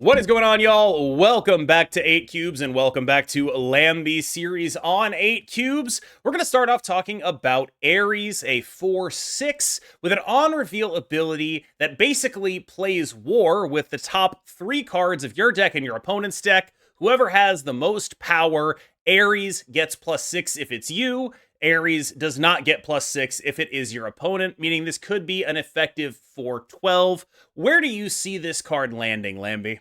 What is going on, y'all? Welcome back to 8 Cubes and welcome back to Lamby series on 8 Cubes. We're going to start off talking about Ares, a 4/6 with an on-reveal ability that basically plays war with the top 3 cards of your deck and your opponent's deck. Whoever has the most power, Ares gets +6 if it's you. Ares does not get +6 if it is your opponent, meaning this could be an effective 4/12. Where do you see this card landing, Lamby?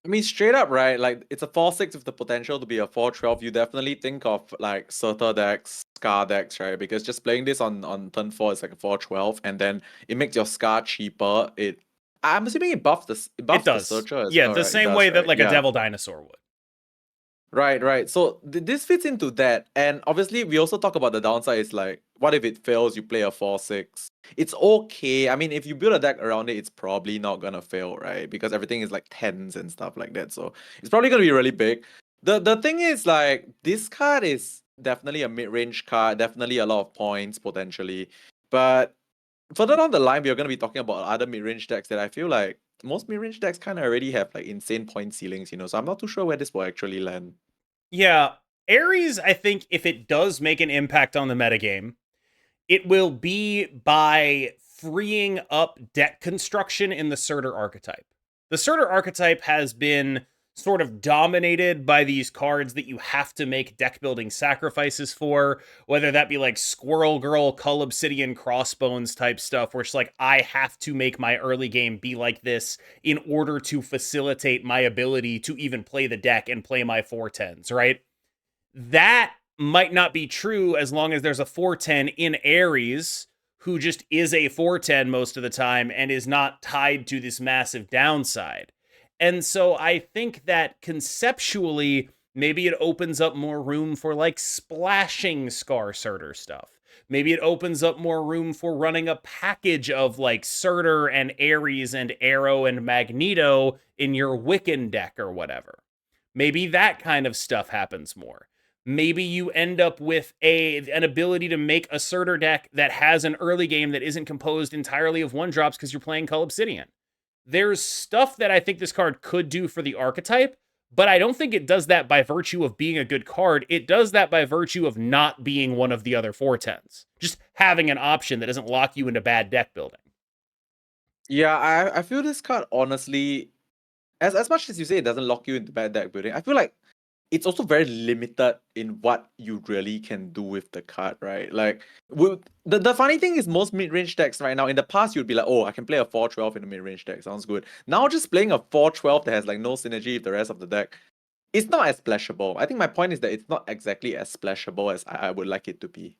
I mean, straight up, right? Like, it's a 4/6 with the potential to be a 4/12. You definitely think of like Surtur decks, Scar decks, right? Because just playing this on turn 4 is like a 4/12, and then it makes your Scar cheaper. I'm assuming it It buffs the does. Surtur as Yeah, well, the right? It same does, way that right? like a Yeah. devil dinosaur would. Right. So this fits into that. And obviously, we also talk about the downside is like, what if it fails? You play a 4/6. It's okay. I mean, if you build a deck around it, it's probably not gonna fail, right? Because everything is like tens and stuff like that. So it's probably gonna be really big. The thing is, like, this card is definitely a mid-range card, definitely a lot of points potentially. But further down the line, we are gonna be talking about other mid-range decks that I feel like most mid-range decks kind of already have like insane point ceilings, So I'm not too sure where this will actually land. Yeah, Ares, I think if it does make an impact on the metagame, it will be by freeing up deck construction in the Surtur archetype. The Surtur archetype has been sort of dominated by these cards that you have to make deck building sacrifices for, whether that be like Squirrel Girl, Cull Obsidian, Crossbones type stuff, where it's like, I have to make my early game be like this in order to facilitate my ability to even play the deck and play my 4/10s, right? That might not be true as long as there's a 4/10 in Ares who just is a 4/10 most of the time and is not tied to this massive downside. And so I think that conceptually, maybe it opens up more room for like splashing Scar Surtur stuff. Maybe it opens up more room for running a package of like Surtur and Ares and Arrow and Magneto in your Wiccan deck or whatever. Maybe that kind of stuff happens more. Maybe you end up with an ability to make a Surtur deck that has an early game that isn't composed entirely of one drops because you're playing Cull Obsidian. There's stuff that I think this card could do for the archetype, but I don't think it does that by virtue of being a good card. It does that by virtue of not being one of the other 4/10s. Just having an option that doesn't lock you into bad deck building. Yeah, I feel this card honestly, as much as you say it doesn't lock you into bad deck building, I feel like it's also very limited in what you really can do with the card, right? Like, the funny thing is, most mid-range decks right now, in the past, you'd be like, oh, I can play a 4/12 in a mid-range deck. Sounds good. Now, just playing a 4/12 that has like no synergy with the rest of the deck, it's not as splashable. I think my point is that it's not exactly as splashable as I would like it to be.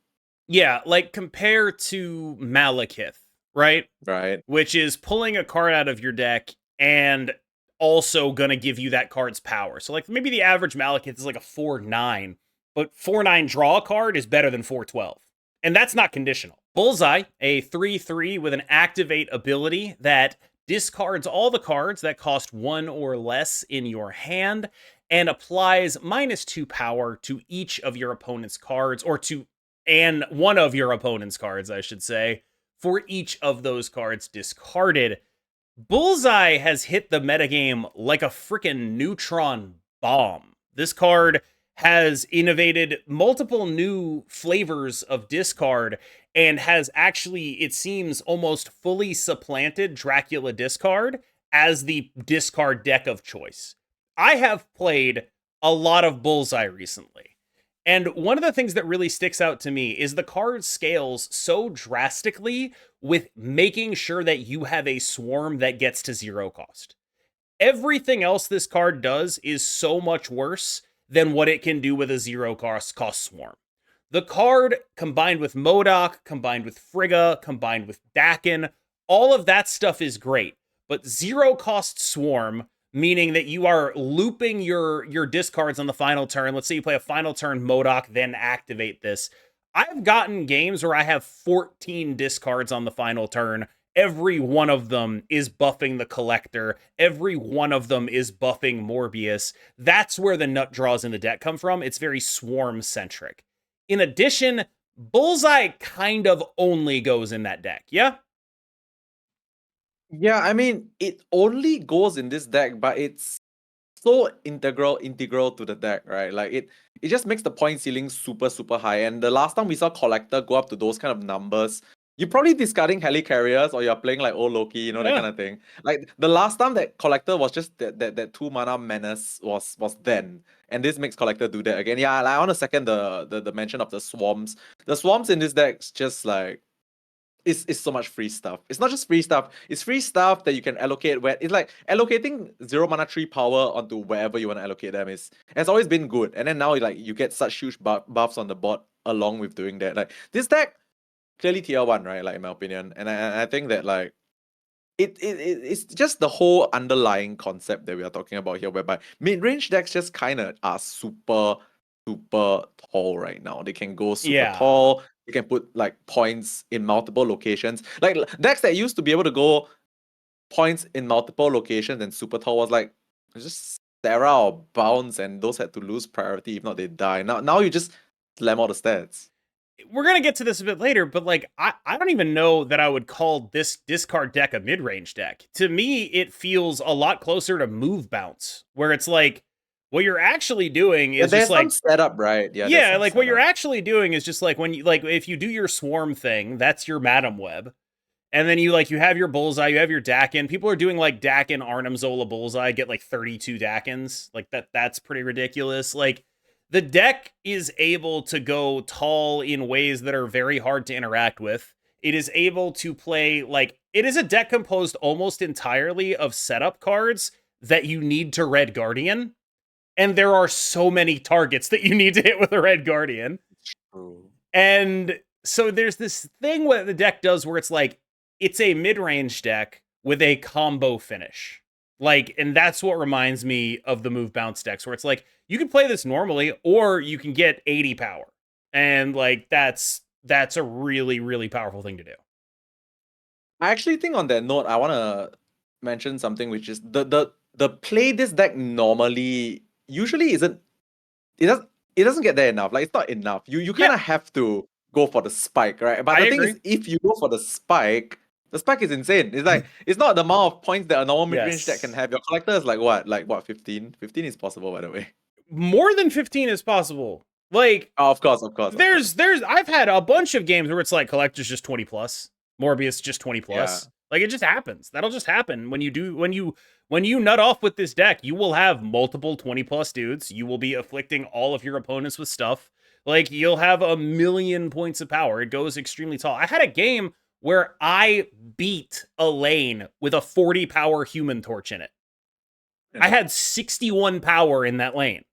Yeah, like compare to Malekith, right? Right. Which is pulling a card out of your deck and also gonna give you that card's power. So like maybe the average Malekith is like a 4/9, but 4/9 draw a card is better than 4/12. And that's not conditional. Bullseye, a 3/3 with an activate ability that discards all the cards that cost 1 or less in your hand and applies -2 power to each of your opponent's cards, or to and one of your opponent's cards, I should say, for each of those cards discarded. Bullseye has hit the metagame like a freaking neutron bomb. This card has innovated multiple new flavors of discard and has actually, it seems, almost fully supplanted Dracula discard as the discard deck of choice. I have played a lot of Bullseye recently. And one of the things that really sticks out to me is the card scales so drastically with making sure that you have a swarm that gets to 0 cost. Everything else this card does is so much worse than what it can do with a 0 cost swarm. The card, combined with Modok, combined with Frigga, combined with Dakin, all of that stuff is great. But 0 cost swarm, meaning that you are looping your discards on the final turn. Let's say you play a final turn Modok, then activate this. I've gotten games where I have 14 discards on the final turn. Every one of them is buffing the Collector. Every one of them is buffing Morbius. That's where the nut draws in the deck come from. It's very swarm centric. In addition, Bullseye kind of only goes in that deck. Yeah? Yeah, I mean, it only goes in this deck, but it's so integral to the deck, right? Like it just makes the point ceiling super high. And the last time we saw Collector go up to those kind of numbers, you're probably discarding Helicarriers or you're playing like old Loki, you know, that Yeah. kind of thing. Like the last time that Collector was just that 2 mana menace was then. And this makes Collector do that again. Yeah, like, I want to second the mention of the swarms. The swarms in this deck's just like it's so much free stuff. It's not just free stuff, it's free stuff that you can allocate where it's like allocating 0 mana 3 power onto wherever you want to allocate them is has always been good. And then now like you get such huge buffs on the board along with doing that. Like this deck, clearly tier 1, right? Like in my opinion. And I think that like it's just the whole underlying concept that we are talking about here, whereby mid-range decks just kind of are super tall right now. They can go super Yeah. tall. You can put like points in multiple locations. Like decks that used to be able to go points in multiple locations and super tall was like just Sarah or Bounce, and those had to lose priority. If not, they die. Now you just slam all the stats. We're gonna get to this a bit later, but like I don't even know that I would call this discard deck a mid-range deck. To me, it feels a lot closer to move bounce, where it's like what you're actually doing Yeah, is just there's some like setup, right? Yeah, there's yeah, some like what you're setup. actually doing is just like when you like if you do your swarm thing, that's your Madam Web. And then you have your Bullseye, you have your Dakin. People are doing like Dakin, Arnim, Zola, Bullseye, get like 32 Dakins. Like that's pretty ridiculous. Like the deck is able to go tall in ways that are very hard to interact with. It is able to play like it is a deck composed almost entirely of setup cards that you need to Red Guardian. And there are so many targets that you need to hit with a Red Guardian. True. And so there's this thing what the deck does where it's like it's a mid-range deck with a combo finish. Like, and that's what reminds me of the move bounce decks where it's like you can play this normally or you can get 80 power. And like that's a really powerful thing to do. I actually think on that note, I want to mention something which is the play this deck normally usually isn't it doesn't it doesn't get there enough. Like it's not enough. You kind Yeah, of have to go for the spike, right? But I the thing agree. is, if you go for the spike is insane. It's like it's not the amount of points that a normal mid range deck can Yes. have. Your collector is like what 15? 15 is possible, by the way. More than 15 is possible. Like Oh, of course. there's I've had a bunch of games where it's like collector's just 20 plus, Morbius just 20 Yeah. plus. Like it just happens. That'll just happen when you nut off with this deck, you will have multiple 20 plus dudes. You will be afflicting all of your opponents with stuff. Like you'll have a million points of power. It goes extremely tall. I had a game where I beat a lane with a 40 power human torch in it. I Yeah. had 61 power in that lane.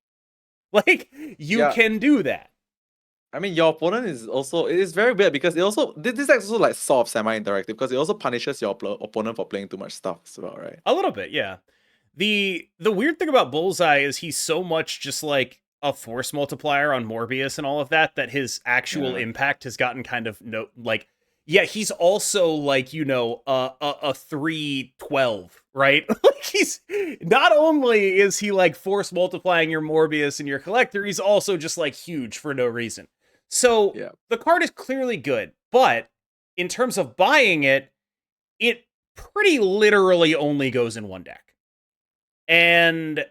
Like you Yeah. can do that. I mean, your opponent is also it is very weird because it also this deck is also like sort of semi-interactive because it also punishes your opponent for playing too much stuff as well, right? A little bit, yeah. The weird thing about Bullseye is he's so much just like a force multiplier on Morbius and all of that that his actual Yeah. impact has gotten kind of no like yeah, he's also like, a 312, right? Like he's not only is he like force multiplying your Morbius and your collector, he's also just like huge for no reason. So Yeah. the card is clearly good, but in terms of buying it, it pretty literally only goes in one deck. And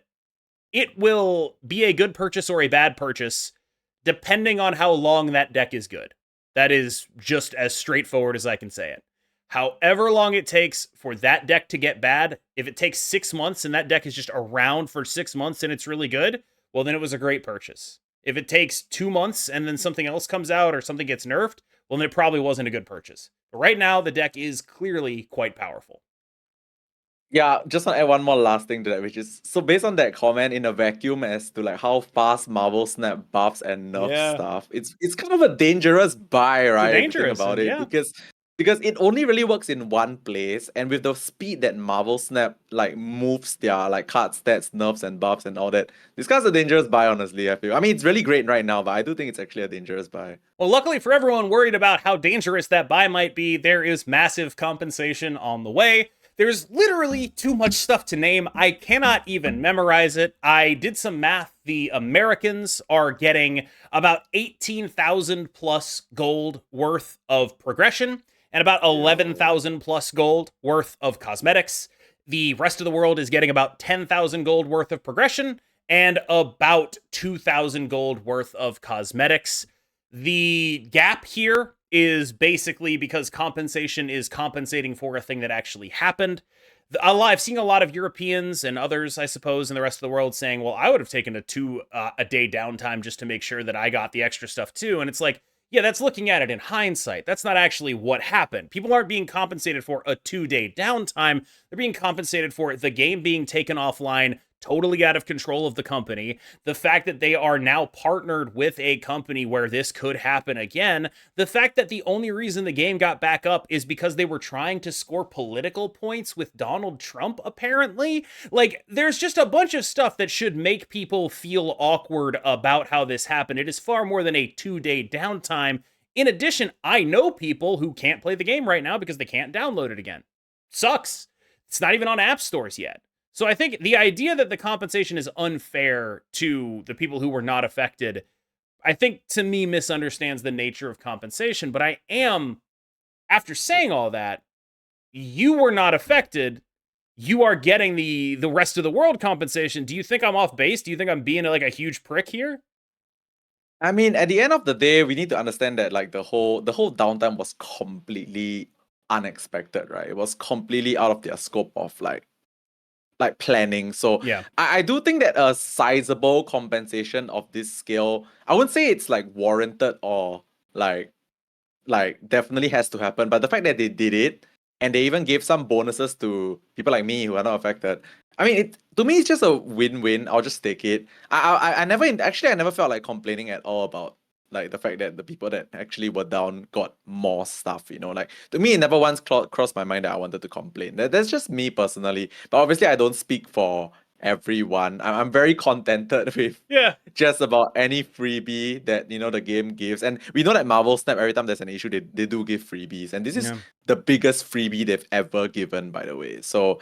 it will be a good purchase or a bad purchase depending on how long that deck is good. That is just as straightforward as I can say it. However long it takes for that deck to get bad, if it takes 6 months and that deck is just around for 6 months and it's really good, well, then it was a great purchase. If it takes 2 months and then something else comes out or something gets nerfed, well, then it probably wasn't a good purchase. But right now, the deck is clearly quite powerful. Yeah, just want to add one more last thing to that, which is so based on that comment in a vacuum as to like how fast Marvel Snap buffs and nerfs Yeah. stuff, it's kind of a dangerous buy, It's a right? If you think dangerous, about and it, yeah. because it only really works in one place, and with the speed that Marvel Snap like moves their like card stats, nerfs, and buffs and all that, this guy's a dangerous buy. Honestly, I feel. I mean, it's really great right now, but I do think it's actually a dangerous buy. Well, luckily for everyone worried about how dangerous that buy might be, there is massive compensation on the way. There's literally too much stuff to name. I cannot even memorize it. I did some math. The Americans are getting about 18,000 plus gold worth of progression. and about Yo. 11,000 plus gold worth of cosmetics. The rest of the world is getting about 10,000 gold worth of progression and about 2,000 gold worth of cosmetics. The gap here is basically because compensation is compensating for a thing that actually happened. I've seen a lot of Europeans and others, I suppose, in the rest of the world saying, well, I would have taken a day downtime just to make sure that I got the extra stuff too. And it's like, yeah, that's looking at it in hindsight. That's not actually what happened. People aren't being compensated for a 2-day downtime. They're being compensated for the game being taken offline, totally out of control of the company. The fact that they are now partnered with a company where this could happen again. The fact that the only reason the game got back up is because they were trying to score political points with Donald Trump, apparently. Like, there's just a bunch of stuff that should make people feel awkward about how this happened. It is far more than a 2-day downtime. In addition, I know people who can't play the game right now because they can't download it again. Sucks. It's not even on app stores yet. So I think the idea that the compensation is unfair to the people who were not affected, I think to me misunderstands the nature of compensation. But I am, after saying all that, you were not affected. You are getting the rest of the world compensation. Do you think I'm off base? Do you think I'm being like a huge prick here? I mean, at the end of the day, we need to understand that like the whole downtime was completely unexpected, right? It was completely out of their scope of like planning. So Yeah. I do think that a sizable compensation of this scale, I wouldn't say it's like warranted or like definitely has to happen. But the fact that they did it and they even gave some bonuses to people like me who are not affected. I mean, to me it's just a win-win. I'll just take it. I never actually I never felt like complaining at all about like the fact that the people that actually were down got more stuff. Like to me, it never once crossed my mind that I wanted to complain. That's just me personally. But obviously, I don't speak for everyone. I'm very contented with Yeah. just about any freebie that the game gives. And we know that Marvel Snap, every time there's an issue, they do give freebies. And this is Yeah. the biggest freebie they've ever given, by the way. So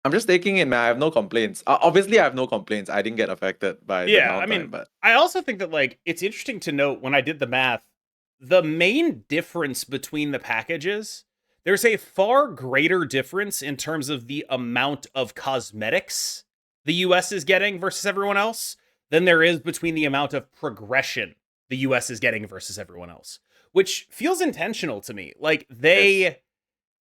I'm just taking it, man. I have no complaints. Obviously, I have no complaints. I didn't get affected by the Yeah, I downtime, mean, but I also think that like it's interesting to note when I did the math, the main difference between the packages, there's a far greater difference in terms of the amount of cosmetics the US is getting versus everyone else than there is between the amount of progression the US is getting versus everyone else, which feels intentional to me. Like yes. they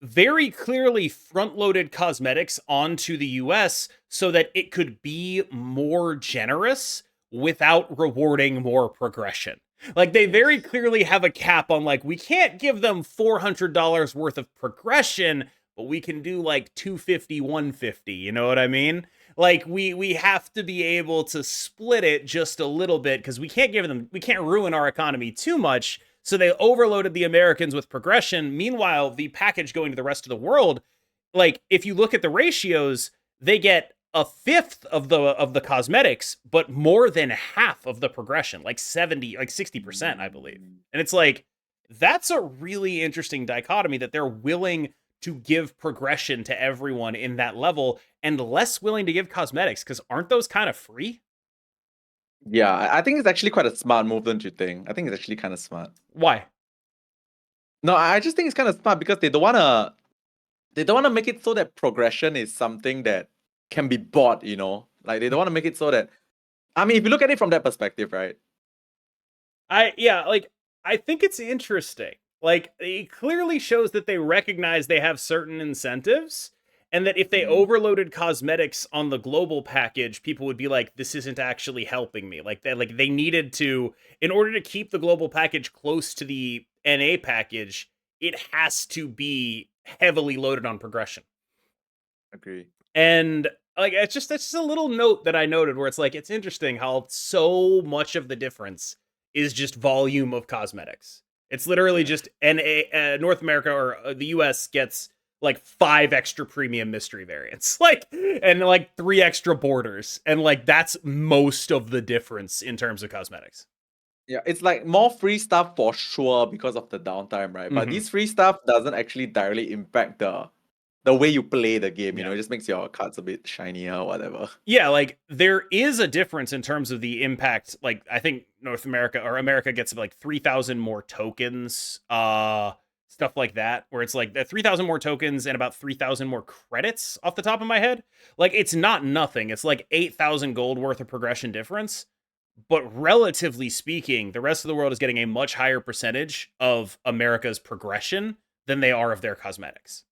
very clearly front loaded cosmetics onto the US so that it could be more generous without rewarding more progression. Like they very Yes. clearly have a cap on like we can't give them $400 worth of progression, but we can do like 250, 150, you know what I mean? Like we have to be able to split it just a little bit cuz we can't ruin our economy too much, so they overloaded the Americans with progression. Meanwhile, the package going to the rest of the world, like if you look at the ratios, they get a fifth of the cosmetics, but more than half of the progression, like 70, like 60%, I believe. And it's like that's a really interesting dichotomy that they're willing to give progression to everyone in that level and less willing to give cosmetics because aren't those kind of free? Yeah, I think it's actually quite a smart move, don't you think? I think it's actually kind of smart. Why? No, I just think it's kind of smart because they don't want to make it so that progression is something that can be bought. Like they don't want to make it so that I mean, if you look at it from that perspective, right? Like I think it's interesting. Like it clearly shows that they recognize they have certain incentives and that if they Mhm. overloaded cosmetics on the global package, people would be like this isn't actually helping me. Like they needed to in order to keep the global package close to the NA package, it has to be heavily loaded on progression. Agree. And like it's just that's just a little note that I noted where it's like it's interesting how so much of the difference is just volume of cosmetics. It's literally Yeah. just North America or the US gets like 5 extra premium mystery variants. Like and like 3 extra borders and like that's most of the difference in terms of cosmetics. Yeah, it's like more free stuff for sure because of the downtime, right? But Mhm. this free stuff doesn't actually directly impact the way you play the game, Yeah. it just makes your cards a bit shinier or whatever. Yeah, like there is a difference in terms of the impact. Like I think North America or America gets like 3,000 more tokens. stuff like that, where it's like 3,000 more tokens and about 3,000 more credits off the top of my head. Like, it's not nothing. It's like 8,000 gold worth of progression difference. But relatively speaking, the rest of the world is getting a much higher percentage of America's progression than they are of their cosmetics.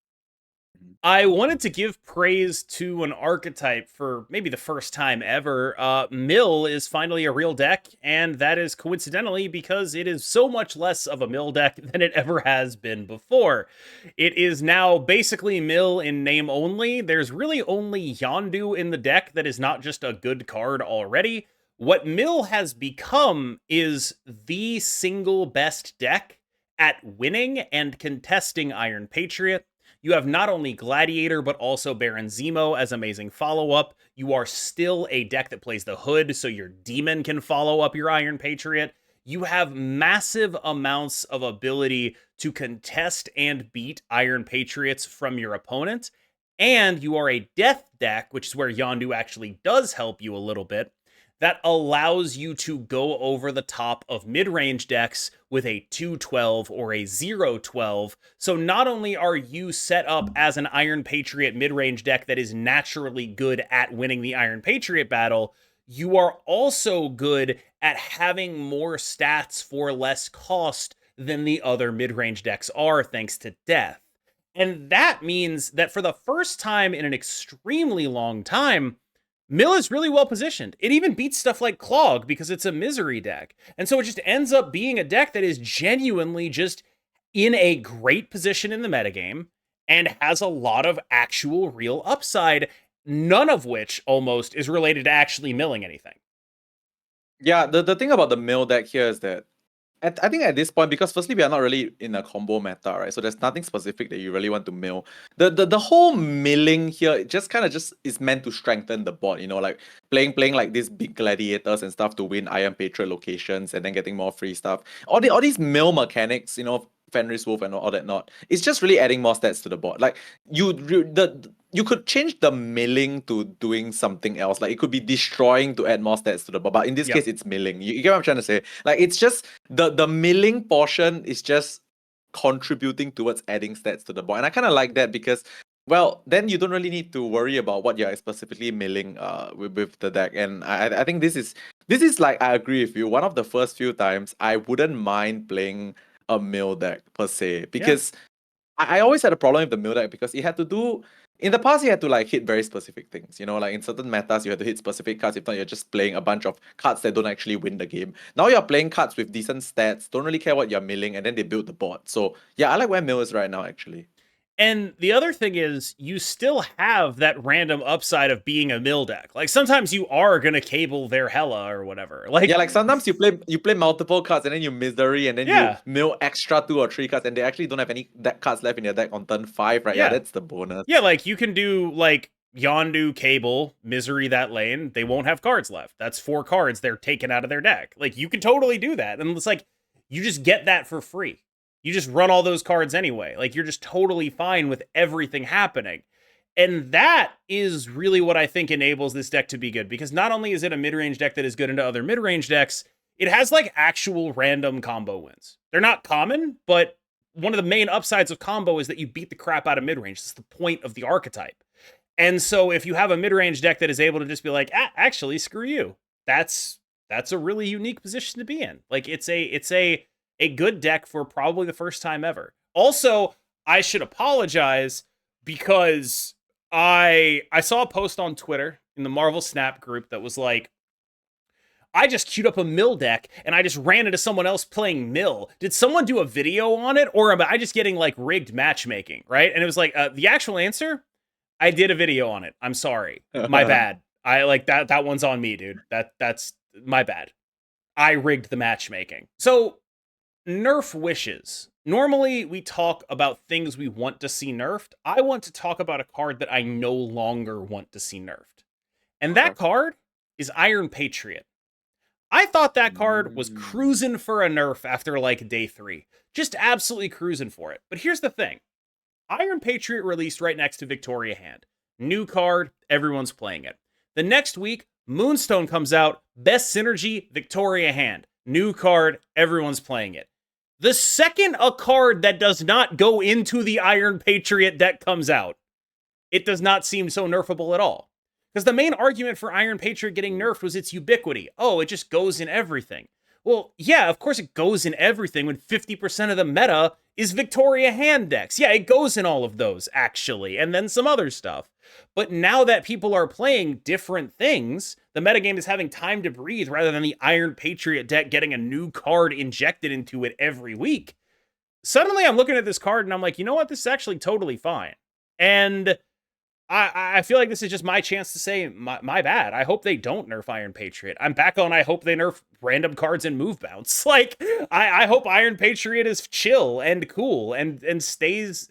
I wanted to give praise to an archetype for maybe the first time ever. Mill is finally a real deck, and that is coincidentally because it is so much less of a mill deck than it ever has been before. It is now basically mill in name only. There's really only Yondu in the deck that is not just a good card already. What mill has become is the single best deck at winning and contesting Iron Patriot. You have not only Gladiator, but also Baron Zemo as amazing follow-up. You are still a deck that plays the Hood, so your Demon can follow up your Iron Patriot. You have massive amounts of ability to contest and beat Iron Patriots from your opponent. And you are a Death deck, which is where Yondu actually does help you a little bit, that allows you to go over the top of mid-range decks with a 2-12 or a 0-12. So not only are you set up as an Iron Patriot mid-range deck that is naturally good at winning the Iron Patriot battle, you are also good at having more stats for less cost than the other mid-range decks are, thanks to Death. And that means that for the first time in an extremely long time, Mill is really well positioned. It even beats stuff like Clog because it's a misery deck. And so it just ends up being a deck that is genuinely just in a great position in the metagame and has a lot of actual real upside, none of which almost is related to actually milling anything. Yeah, the thing about the mill deck here is that I think at this point, because firstly we are not really in a combo meta, right? So there's nothing specific that you really want to mill. The whole milling here, it just kind of just is meant to strengthen the board, you know, like playing like these big gladiators and stuff to win Iron Patriot locations and then getting more free stuff. All these mill mechanics, you know, Fenris Wolf and all that not. It's just really adding more stats to the board. Like you could change the milling to doing something else. Like it could be destroying to add more stats to the board. But in this case, it's milling. You get what I'm trying to say? Like it's just the milling portion is just contributing towards adding stats to the board. And I kind of like that because, well, then you don't really need to worry about what you're specifically milling with the deck. And I think this is like, I agree with you. One of the first few times I wouldn't mind playing a mill deck per se. Because I always had a problem with the mill deck because it had to do. In the past, you had to like hit very specific things, you know, like in certain metas, you had to hit specific cards. If not, you're just playing a bunch of cards that don't actually win the game. Now you're playing cards with decent stats, don't really care what you're milling, and then they build the board. So yeah, I like where mill is right now, actually. And the other thing is, you still have that random upside of being a mill deck. Like sometimes you are gonna cable their Hella or whatever. Like yeah, like sometimes you play multiple cards and then you misery and then you mill extra 2 or 3 cards and they actually don't have any deck cards left in your deck on turn 5, right? Yeah, that's the bonus. Yeah, like you can do like Yondu cable, misery that lane. They won't have cards left. That's 4 cards they're taken out of their deck. Like you can totally do that, and it's like you just get that for free. You just run all those cards anyway. Like you're just totally fine with everything happening. And that is really what I think enables this deck to be good, because not only is it a mid-range deck that is good into other mid-range decks, it has like actual random combo wins. They're not common, but one of the main upsides of combo is that you beat the crap out of mid-range. That's the point of the archetype. And so if you have a mid-range deck that is able to just be like, actually, screw you, that's a really unique position to be in. Like it's a good deck for probably the first time ever. Also, I should apologize because I saw a post on Twitter in the Marvel Snap group that was like, I just queued up a mill deck and I just ran into someone else playing mill. Did someone do a video on it, or am I just getting like rigged matchmaking, right? And it was like, the actual answer, I did a video on it. I'm sorry. My bad. I like that one's on me, dude. That's my bad. I rigged the matchmaking. So nerf wishes. Normally, we talk about things we want to see nerfed. I want to talk about a card that I no longer want to see nerfed. And that card is Iron Patriot. I thought that card was cruising for a nerf after like day 3. Just absolutely cruising for it. But here's the thing. Iron Patriot released right next to Victoria Hand. New card, everyone's playing it. The next week, Moonstone comes out, best synergy, Victoria Hand. New card, everyone's playing it. The second a card that does not go into the Iron Patriot deck comes out, it does not seem so nerfable at all. Because the main argument for Iron Patriot getting nerfed was its ubiquity. Oh, it just goes in everything. Well, yeah, of course it goes in everything when 50% of the meta is Victoria hand decks. Yeah, it goes in all of those, actually, and then some other stuff. But now that people are playing different things, the metagame is having time to breathe rather than the Iron Patriot deck getting a new card injected into it every week. Suddenly I'm looking at this card and I'm like, you know what? This is actually totally fine. And I feel like this is just my chance to say, my bad. I hope they don't nerf Iron Patriot. I'm back on I hope they nerf random cards and move bounce. Like, I hope Iron Patriot is chill and cool and stays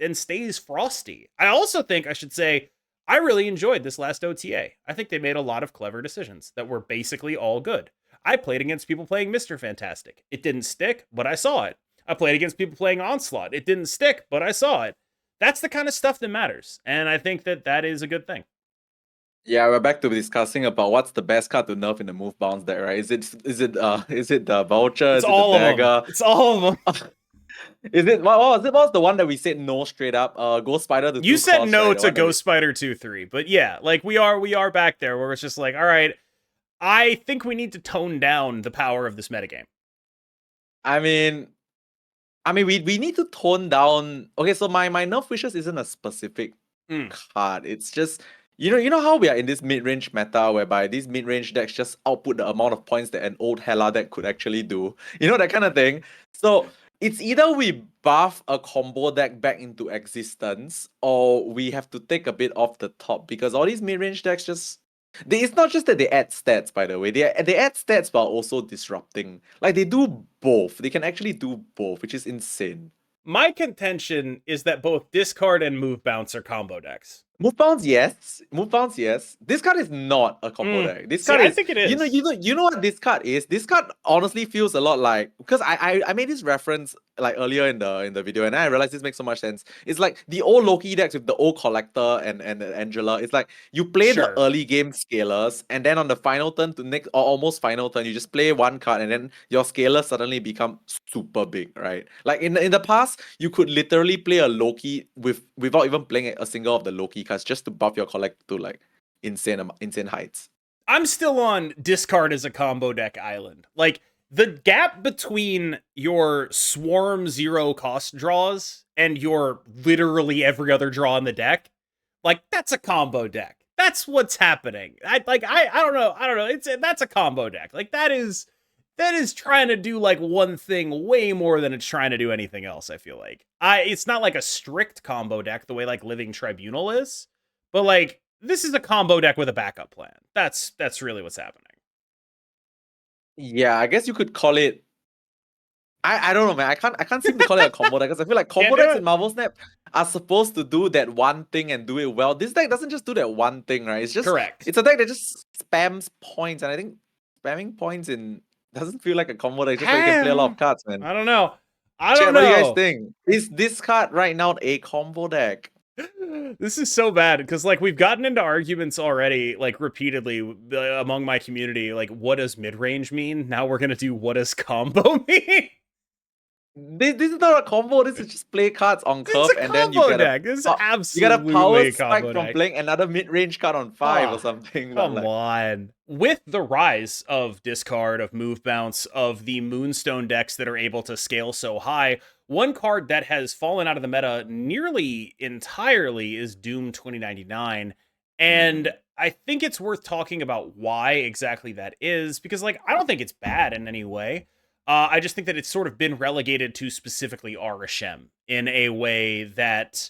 frosty. I also think I should say I really enjoyed this last OTA. I think they made a lot of clever decisions that were basically all good. I played against people playing Mr. Fantastic. It didn't stick, but I saw it. I played against people playing Onslaught. It didn't stick, but I saw it. That's the kind of stuff that matters, and I think that is a good thing. Yeah, we're back to discussing about what's the best card to nerf in the move bounce deck, right? Is it the vulture? It's is it all the of dagger? them. It's all of them. Is it what was it? What was the one that we said no straight up? Ghost Spider to You said cost, no right? to Ghost Spider 2-3, but yeah, like we are back there where it's just like, all right, I think we need to tone down the power of this metagame. I mean, we need to tone down. Okay, so my nerf wishes isn't a specific card. It's just you know how we are in this mid-range meta whereby these mid-range decks just output the amount of points that an old Hela deck could actually do. You know, that kind of thing. So it's either we buff a combo deck back into existence, or we have to take a bit off the top because all these mid-range decks just it's not just that they add stats, by the way. They add stats while also disrupting. Like, they do both. They can actually do both, which is insane. My contention is that both discard and move bounce are combo decks. Move bounce, yes. Move bounce, yes. This card is not a combo deck. This card I think it is. You know what this card is? This card honestly feels a lot like, because I made this reference like earlier in the video, and I realized this makes so much sense. It's like the old Loki decks with the old Collector and Angela. It's like you play the early game scalers, and then on the final turn to next or almost final turn, you just play one card, and then your scaler suddenly become super big, right? Like in the past, you could literally play a Loki without even playing a single of the Loki cards just to buff your Collector to like insane heights. I'm still on discard as a combo deck island. Like, the gap between your swarm 0 cost draws and your literally every other draw in the deck, like, that's a combo deck. That's what's happening. I don't know. That's a combo deck. Like, that is trying to do like one thing way more than it's trying to do anything else, I feel like. It's not like a strict combo deck the way like Living Tribunal is, but like, this is a combo deck with a backup plan. That's really what's happening. Yeah, I guess you could call it. I don't know, man. I can't seem to call it a combo deck because I feel like combo decks in Marvel Snap are supposed to do that one thing and do it well. This deck doesn't just do that one thing, right? It's just correct. It's a deck that just spams points, and I think spamming points doesn't feel like a combo deck. Just so you can play a lot of cards, man. I don't know. What do you guys think? Is this card right now a combo deck? This is so bad because like we've gotten into arguments already, like repeatedly among my community. Like, what does mid range mean? Now we're gonna do what does combo mean? This is not a combo. This is just play cards on curve, and then you get deck. This is absolutely you get a power spike from from playing another mid-range card on 5 or something. Come on. With the rise of discard, of move bounce, of the Moonstone decks that are able to scale so high, one card that has fallen out of the meta nearly entirely is Doom 2099. And I think it's worth talking about why exactly that is, because like I don't think it's bad in any way. I just think that it's sort of been relegated to specifically Arishem in a way that,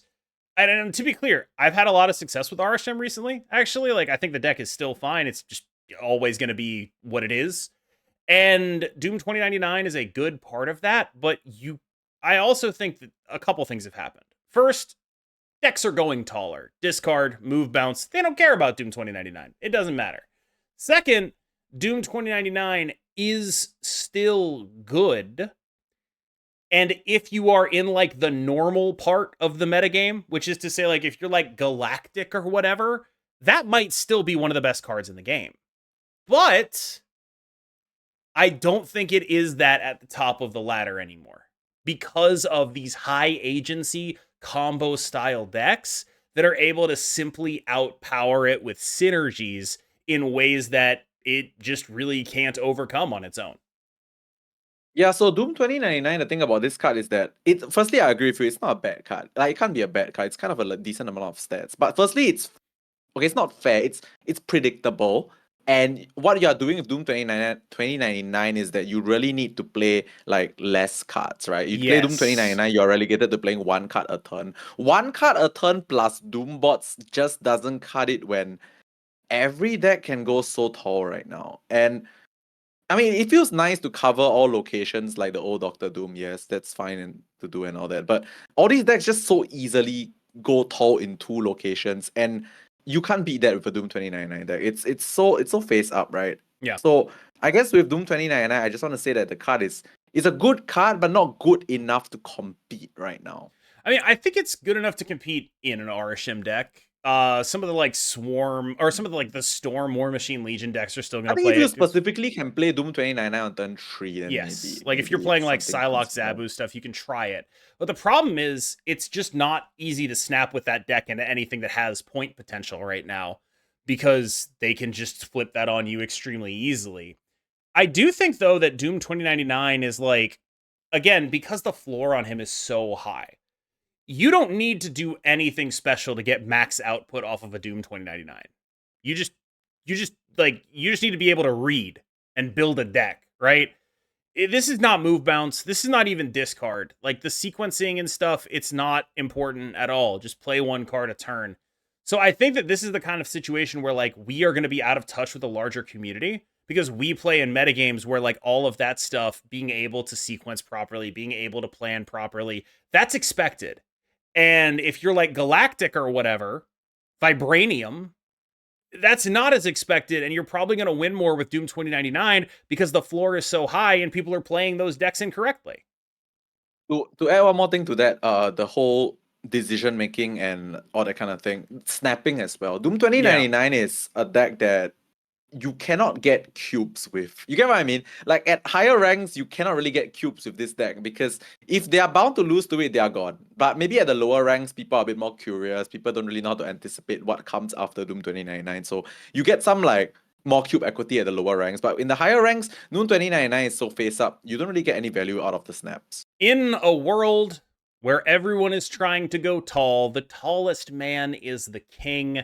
and to be clear, I've had a lot of success with Arishem recently. Actually, like I think the deck is still fine. It's just always going to be what it is. And Doom 2099 is a good part of that, but I also think that a couple things have happened. First, decks are going taller. Discard, move bounce, they don't care about Doom 2099. It doesn't matter. Second, Doom 2099 is still good. And if you are in like the normal part of the metagame, which is to say like if you're like Galactic or whatever, that might still be one of the best cards in the game. But I don't think it is that at the top of the ladder anymore. because of these high agency combo style decks that are able to simply outpower it with synergies in ways that it just really can't overcome on its own. Yeah, so Doom 2099, the thing about this card is that firstly I agree with you, it's not a bad card. Like it can't be a bad card. It's kind of a decent amount of stats. But firstly, it's not fair. It's predictable. And what you're doing with Doom 2099 is that you really need to play like less cards, right? You play Doom Yes. 2099, you're relegated to playing one card a turn. One card a turn plus Doom bots just doesn't cut it when every deck can go so tall right now. And I mean, it feels nice to cover all locations like the old Doctor Doom. Yes, that's fine to do and all that. But all these decks just so easily go tall in two locations, and you can't beat that with a Doom 2099 deck. It's so face up, right? Yeah. So I guess with Doom 2099, I just want to say that the card is a good card, but not good enough to compete right now. I mean, I think it's good enough to compete in an RSM deck. Some of the like Swarm or some of the like the Storm War Machine Legion decks are still I going to think play if you it. specifically can play Doom 2099 on turn 3, then Yes, maybe if you're playing like something Psylocke, comes Zabu stuff, you can try it. But the problem is, it's just not easy to snap with that deck into anything that has point potential right now, because they can just flip that on you extremely easily. I do think though that Doom 2099 is like, again, because the floor on him is so high, you don't need to do anything special to get max output off of a Doom 2099. You just you just need to be able to read and build a deck, right? This is not move bounce. This is not even discard. Like the sequencing and stuff, it's not important at all. Just play one card a turn. So I think that this is the kind of situation where like we are going to be out of touch with the larger community because we play in metagames where like all of that stuff, being able to sequence properly, being able to plan properly, that's expected. And if you're like Galactic or whatever, Vibranium, that's not as expected, and you're probably going to win more with Doom 2099 because the floor is so high and people are playing those decks incorrectly. To add one more thing to that, the whole decision making and all that kind of thing, snapping as well. Doom 2099 is a deck that you cannot get cubes with. You get what I mean? Like at higher ranks, you cannot really get cubes with this deck because if they are bound to lose to it, they are gone. But maybe at the lower ranks, people are a bit more curious. People don't really know how to anticipate what comes after Doom 2099. So you get some like more cube equity at the lower ranks. But in the higher ranks, Doom 2099 is so face up, you don't really get any value out of the snaps. In a world where everyone is trying to go tall, the tallest man is the king.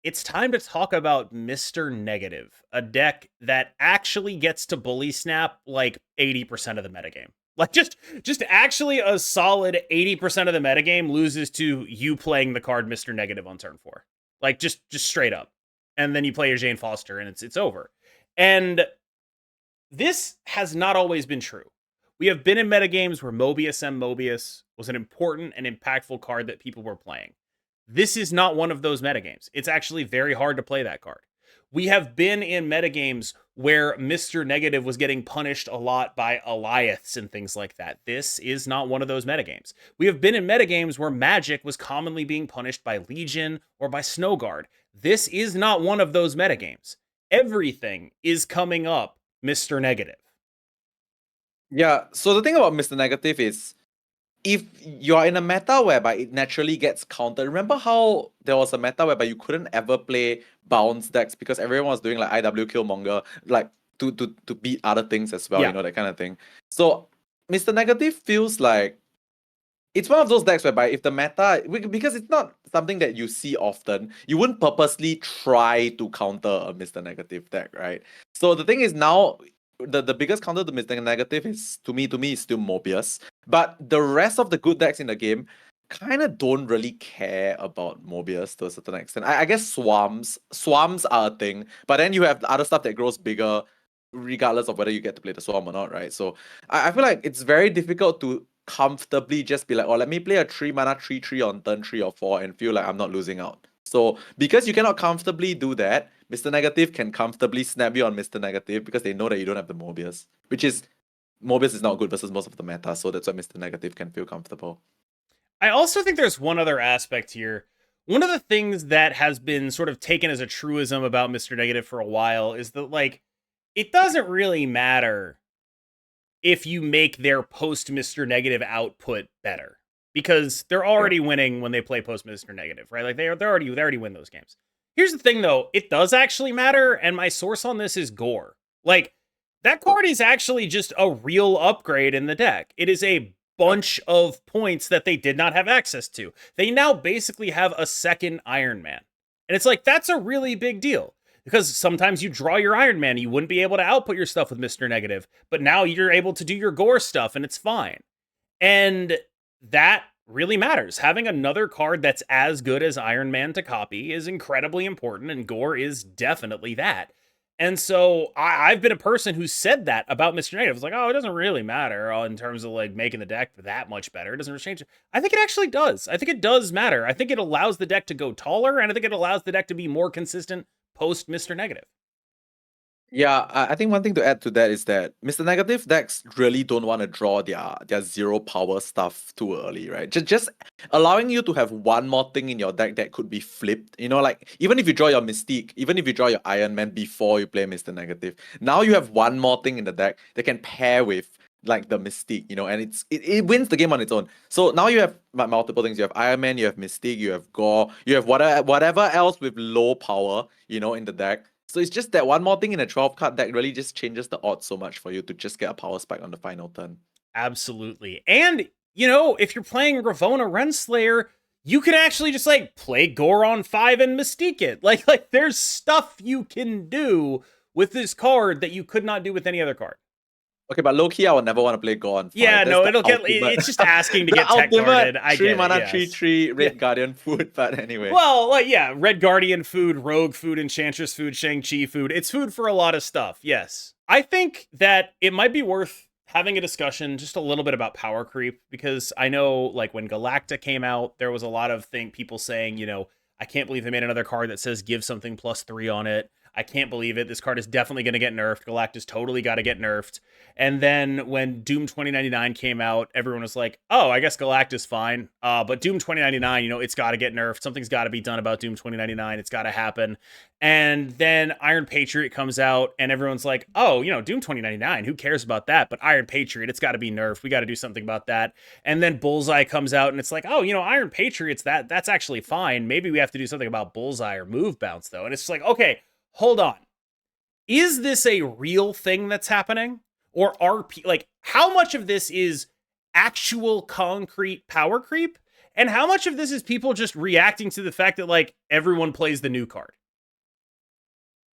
It's time to talk about Mr. Negative, a deck that actually gets to bully snap like 80% of the metagame. Like just actually a solid 80% of the metagame loses to you playing the card Mr. Negative on turn 4. Like just straight up. And then you play your Jane Foster and it's over. And this has not always been true. We have been in metagames where Mobius M. Mobius was an important and impactful card that people were playing. This is not one of those metagames. It's actually very hard to play that card. We have been in metagames where Mr. Negative was getting punished a lot by Eliaths and things like that. This is not one of those metagames. We have been in metagames where Magic was commonly being punished by Legion or by Snowguard. This is not one of those metagames. Everything is coming up Mr. Negative. Yeah, so the thing about Mr. Negative is if you're in a meta whereby it naturally gets countered, remember how there was a meta whereby you couldn't ever play bounce decks because everyone was doing like IW Killmonger, like to beat other things as well, Yeah. you know, that kind of thing. So Mr. Negative feels like it's one of those decks whereby if the meta, because it's not something that you see often, you wouldn't purposely try to counter a Mr. Negative deck, right? So the thing is now, the biggest counter to Mr. Negative is to me is still Mobius. But the rest of the good decks in the game kind of don't really care about Mobius to a certain extent. I guess Swarms are a thing, but then you have other stuff that grows bigger regardless of whether you get to play the Swarm or not, right? So I feel like it's very difficult to comfortably just be like, oh, let me play a 3 mana 3/3 on turn 3 or 4 and feel like I'm not losing out. So because you cannot comfortably do that, Mr. Negative can comfortably snap you on Mr. Negative because they know that you don't have the Mobius, which is Mobius is not good versus most of the meta, so that's why Mr. Negative can feel comfortable. I also think there's one other aspect here. One of the things that has been sort of taken as a truism about Mr. Negative for a while is that, like, it doesn't really matter if you make their post Mr. Negative output better. Because they're already winning when they play post Mr. Negative, right? Like they already win those games. Here's the thing though, it does actually matter, and my source on this is Gore. Like, that card is actually just a real upgrade in the deck. It is a bunch of points that they did not have access to. They now basically have a second Iron Man. And it's like, that's a really big deal. Because sometimes you draw your Iron Man, you wouldn't be able to output your stuff with Mr. Negative, but now you're able to do your Gore stuff, and it's fine. And that really matters. Having another card that's as good as Iron Man to copy is incredibly important, and Gore is definitely that. And so I've been a person who said that about Mr. Negative. It's like, oh, it doesn't really matter in terms of like making the deck that much better. It doesn't really change it. I think it actually does. I think it does matter. I think it allows the deck to go taller, and I think it allows the deck to be more consistent post Mr. Negative. Yeah, I think one thing to add to that is that Mr. Negative decks really don't want to draw their zero power stuff too early, right? Just allowing you to have one more thing in your deck that could be flipped. You know, like even if you draw your Mystique, even if you draw your Iron Man before you play Mr. Negative, now you have one more thing in the deck that can pair with like the Mystique, you know, and it wins the game on its own. So now you have multiple things. You have Iron Man, you have Mystique, you have Gore, you have whatever else with low power, you know, in the deck. So it's just that one more thing in a 12 card deck really just changes the odds so much for you to just get a power spike on the final turn. Absolutely. And, you know, if you're playing Ravonna Renslayer, you can actually just like play Gore on 5 and Mystique it. Like there's stuff you can do with this card that you could not do with any other card. Okay, but low key, I would never want to play Gore on 5. Yeah, That's no, the it'll get. ultimate- It's just asking to the get tech carded. ultimate I 3 get it, mana, yes. 3/3 Red Guardian food, but anyway. Well, like, yeah, Red Guardian food, Rogue food, Enchantress food, Shang-Chi food. It's food for a lot of stuff, yes. I think that it might be worth having a discussion just a little bit about power creep, because I know, like, when Galacta came out, there was a lot of people saying, you know, I can't believe they made another card that says give something +3 on it. I can't believe it. This card is definitely going to get nerfed. Galactus totally got to get nerfed. And then when Doom 2099 came out, everyone was like, oh, I guess Galactus fine. But Doom 2099, you know, it's got to get nerfed. Something's got to be done about Doom 2099. It's got to happen. And then Iron Patriot comes out and everyone's like, oh, you know, Doom 2099, who cares about that? But Iron Patriot, it's got to be nerfed. We got to do something about that. And then Bullseye comes out and it's like, oh, you know, Iron Patriot's that's actually fine. Maybe we have to do something about Bullseye or move bounce though. And it's just like, okay, hold on. Is this a real thing that's happening? Or how much of this is actual concrete power creep? And how much of this is people just reacting to the fact that, like, everyone plays the new card?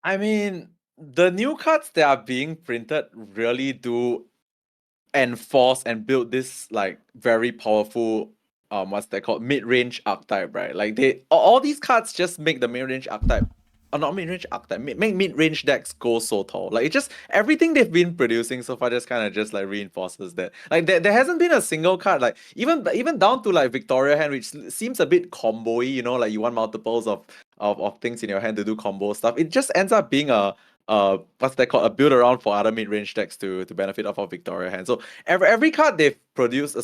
I mean, the new cards that are being printed really do enforce and build this, like, very powerful, what's that called? Mid-range archetype, right? Like, all these cards just make the mid-range archetype not mid-range archetype, make mid-range decks go so tall. Like, it just, everything they've been producing so far just kind of just like reinforces that. Like, there hasn't been a single card, like even down to like Victoria Hand, which seems a bit combo-y, you know, like you want multiples of things in your hand to do combo stuff. It just ends up being a what's that called? A build around for other mid-range decks to benefit off of Victoria Hand. So every card they've produced,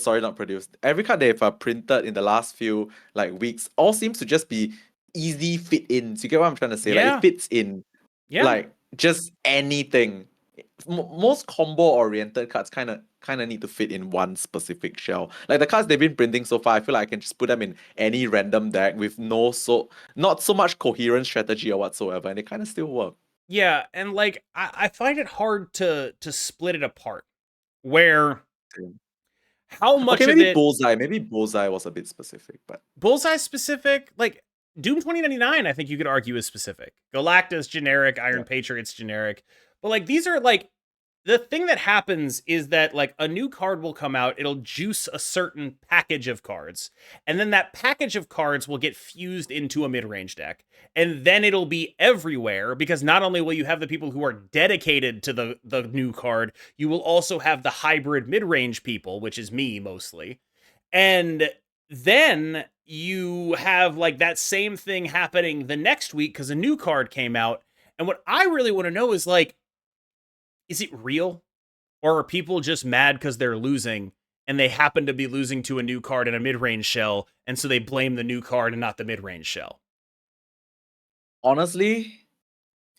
every card they've printed in the last few like weeks all seems to just be easy fit in. So you get what I'm trying to say? Yeah. Like, it fits in. Yeah. Like, just anything. Most combo-oriented cards kind of need to fit in one specific shell. Like, the cards they've been printing so far, I feel like I can just put them in any random deck with not so much coherent strategy or whatsoever, and they kind of still work. Yeah, and like I find it hard to split it apart. Where how much okay, of maybe it Bullseye was a bit specific, but Bullseye specific, like Doom 2099, I think you could argue is specific. Galactus generic, Iron Patriot's generic. But like these are like the thing that happens is that like a new card will come out, it'll juice a certain package of cards, and then that package of cards will get fused into a mid-range deck. And then it'll be everywhere because not only will you have the people who are dedicated to the new card, you will also have the hybrid mid-range people, which is me mostly. And then you have like that same thing happening the next week because a new card came out. And what I really want to know is like, is it real? Or are people just mad because they're losing and they happen to be losing to a new card in a mid-range shell, and so they blame the new card and not the mid-range shell? honestly,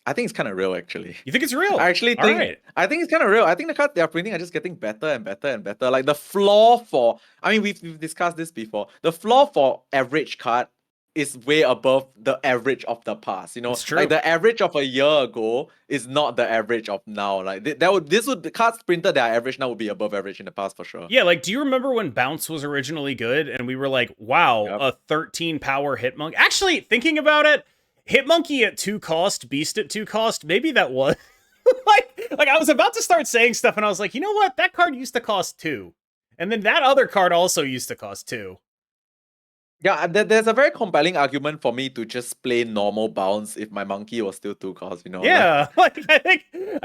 I think it's kind of real, actually. You think it's real? I actually All think right. I think it's kind of real. I think the cards they are printing are just getting better and better and better. Like the floor for, I mean, we've discussed this before. The floor for average card is way above the average of the past. You know, It's true. like the average of a year ago is not the average of now. Like the cards printed that are average now would be above average in the past for sure. Yeah, like, do you remember when Bounce was originally good and we were like, wow, Yep. a 13 power Hitmonkey? Actually, thinking about it, Hitmonkey at 2 cost, Beast at 2 cost, maybe that was. like I was about to start saying stuff and I was like, you know what? That card used to cost 2. And then that other card also used to cost 2. Yeah, there's a very compelling argument for me to just play normal bounce if my monkey was still 2 cost, you know. Yeah, like I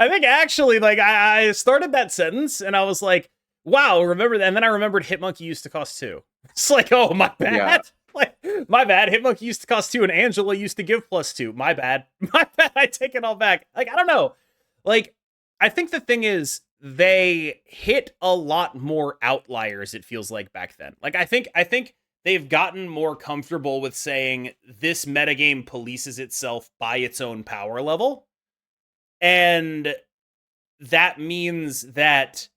think actually, like I started that sentence and I was like, wow, remember that? And then I remembered Hitmonkey used to cost 2. It's like, oh, my bad. Yeah. Like, my bad. Hitmonkey used to cost 2 and Angela used to give +2. My bad. My bad. I take it all back. Like, I don't know. Like, I think the thing is they hit a lot more outliers, it feels like, back then. Like, I think they've gotten more comfortable with saying this metagame polices itself by its own power level. And that means that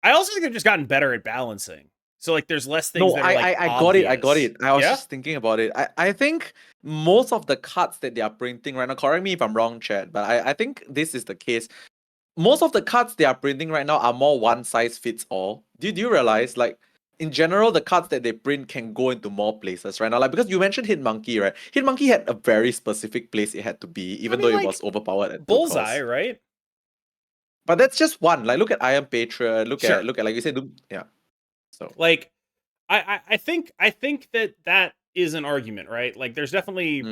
I also think they've just gotten better at balancing. So, like, there's less things that are, like, I got it. I got obvious. it. I was Yeah? just thinking about it. I think most of the cards that they are printing right now, correct me if I'm wrong, Chad, but I think this is the case. Most of the cards they are printing right now are more one size fits all. Do you realize, like, in general, the cards that they print can go into more places right now? Like, because you mentioned Hitmonkey, right? Hitmonkey had a very specific place it had to be, even though it was overpowered at 2 Bullseye, cost. right? But that's just one. Like, look at Iron Patriot. Look Sure. at like you said, yeah. So Like, I think that is an argument, right? Like, there's definitely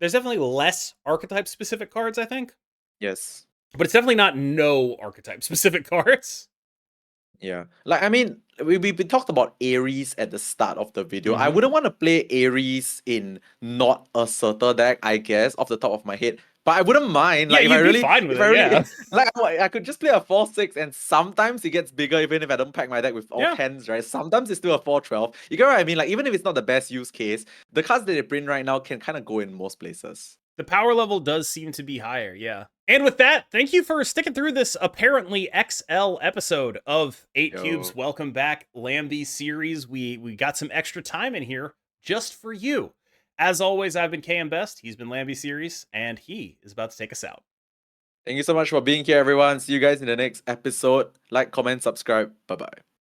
less archetype specific cards, I think, yes. but it's definitely not no archetype specific cards. Yeah. Like, I mean, we talked about Ares at the start of the video. I Mhm. wouldn't want to play Ares in not a Surtur deck, I guess, off the top of my head. But I wouldn't mind. Yeah, Like, if I you'd be really, fine with if it, I really, yeah. like, I could just play a 4/6, and sometimes it gets bigger even if I don't pack my deck with all Yeah. 10s, right? Sometimes it's still a 4/12. You get what I mean? Like, even if it's not the best use case, the cards that they print right now can kind of go in most places. The power level does seem to be higher, yeah. And with that, thank you for sticking through this apparently XL episode of 8 Cubes. Welcome back, Lamby series. We got some extra time in here just for you. As always, I've been KM Best. He's been Lamby series, and he is about to take us out. Thank you so much for being here, everyone. See you guys in the next episode. Like, comment, subscribe. Bye-bye.